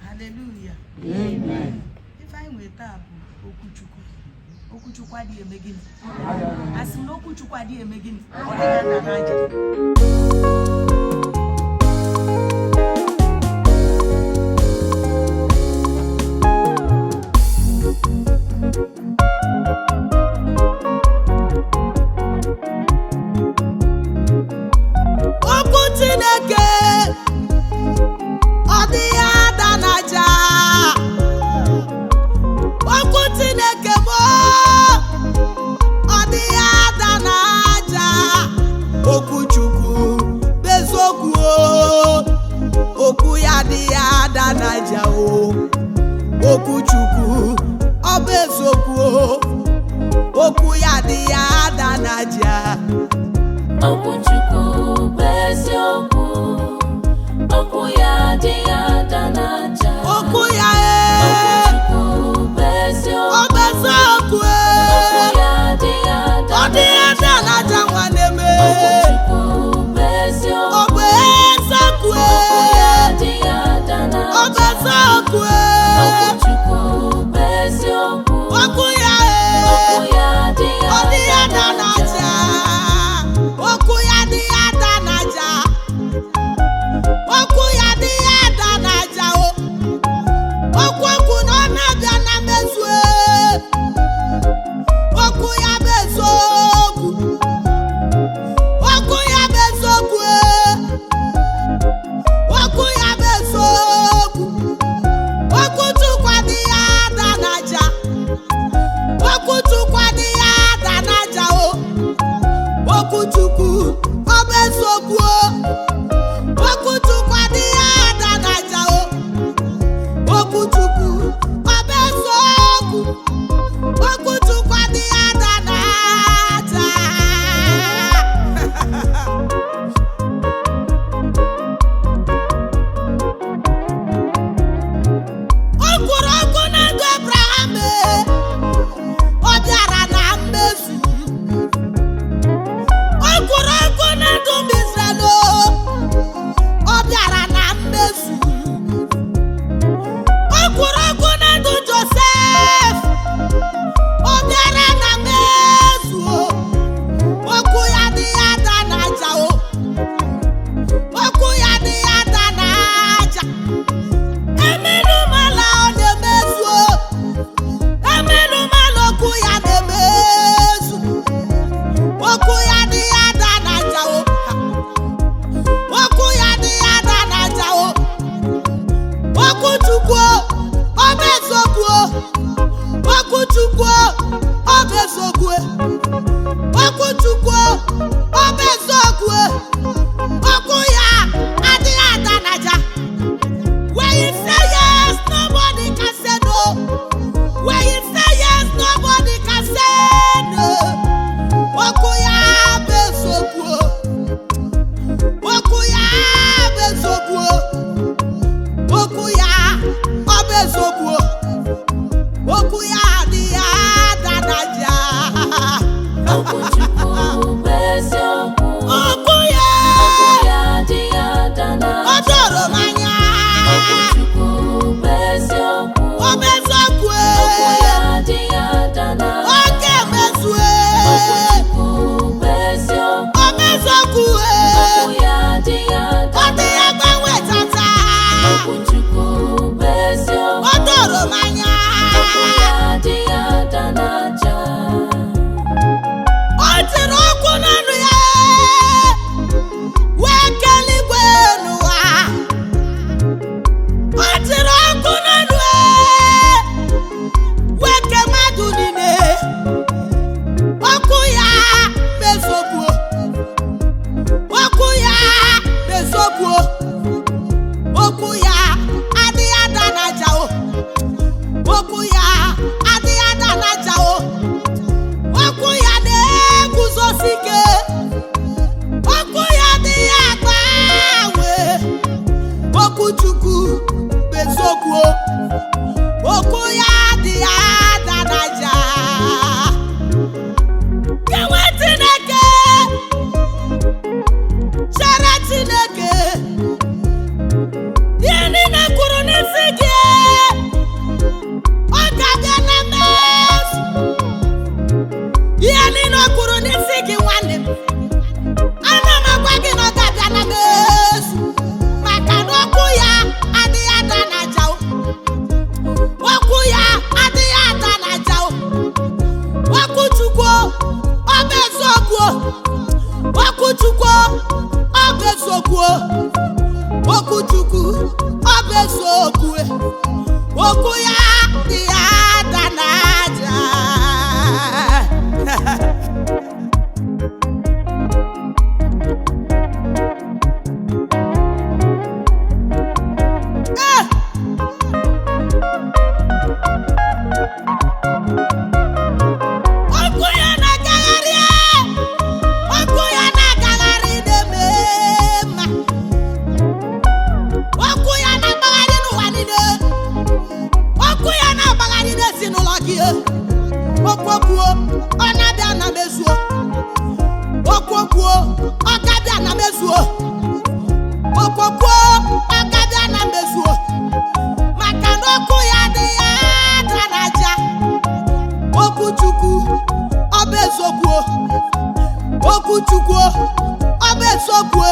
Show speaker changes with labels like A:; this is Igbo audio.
A: Hallelujah. Amen. If I were tab, Okuchukwu adịghị eme gịnị? Asị na Okuchukwu adịghị eme gịnị? Ọ dịghị ada n'aja. Okwu Chineke ọ dịghị ada n'aja. Okwu Chineke bụ ọ dịghị ada n'aja. Okwu Chukwu bụ eziokwu o. Okwu ya adịghị ada n'aja o. Okwu Chukwu ọ bụ eziokwu o. Okwu ya adịghị ada n'aja.
B: Okwu Chukwu bụ eziokwu. Okwu ya adịghị ada n'aja.
A: Okwu ya
B: Okwu Chukwu bụ eziokwu.
A: ọ bụ eziokwu
B: Okwu ya adịghị ada
A: ọ dịghị ada n'aja nwanne m.
B: Okwu Chukwu bụ
A: Ọ
B: eziokwu.
A: bụ eziokwu
B: Okwu ya adịghị ada
A: ọ bụ
B: n'aja.
A: eziokwu
B: Okwu Chukwu bụ eziokwu.
A: okwu ya
B: Okwu ya adịghị
A: ọ dịghị ada
B: ada
A: n'aja.
B: n'aja.
A: Okwu ya adịghị ada n'aja. Okwu ya adịghị ada n'aja o. Okwu na ọ na-abịa na mmezu. Okwu ya bụ eziokwu. Okwu ya bụ eziokwu. Okwu ya bụ eziokwu. Okwu Chukwu adịghị ada n'aja. Okwu Chukwu adịghị ada n'aja o. Okwu Chukwu ọ bụ eziokwu o. Okwu Chukwu adịghị ada n'aja o. Okwu Chukwu ọ bụ eziokwu. Okwu Chukwu adịghị ada n'aja. O kwuru okwu na ndụ Abraham ọ bịara na mmezu. O kwuru okwu na ndụ Izrel ọ bịara na mmezu. O kwuru okwu na ndụ Josef ọ bịara na mmezu. Okwu ya adịghị ada n'aja o. Okwu ya adịghị ada n'aja. Emenụmala ọ na-emezu o. Emenụmala okwu ya na-emezu. Okwu ya adịghị ada n'aja o. Okwu ya adịghị ada n'aja o. Okwu Chukwu ọ bụ eziokwu o. Okwu Chukwu ọ bụ eziokwu. Okwu Chukwu ọ bụ eziokwu. Okwu ya adịghị ada n'aja. When you say yes, nobody can say no. When you say yes, nobody can say no. Okwu ya bụ eziokwu. Okwu ya bụ eziokwu. Okwu ya ọ bụ eziokwu. Okwu ya adịghị ada n'aja.
B: Okwu Chukwu bụ eziokwu.
A: okwu Chukwu ọ bụ eziokwu okwu ya dị ada n'aja okwokwuo ọ na-abịa na mezuo okwokwuo ọ ga-abịa na mezuo okwokwuo ọ ga-abịa na mezuo maka na okwu ya dị ya ada n'aja okwu Chukwu ọ bụ eziokwu okwu Chukwu ọ bụ eziokwu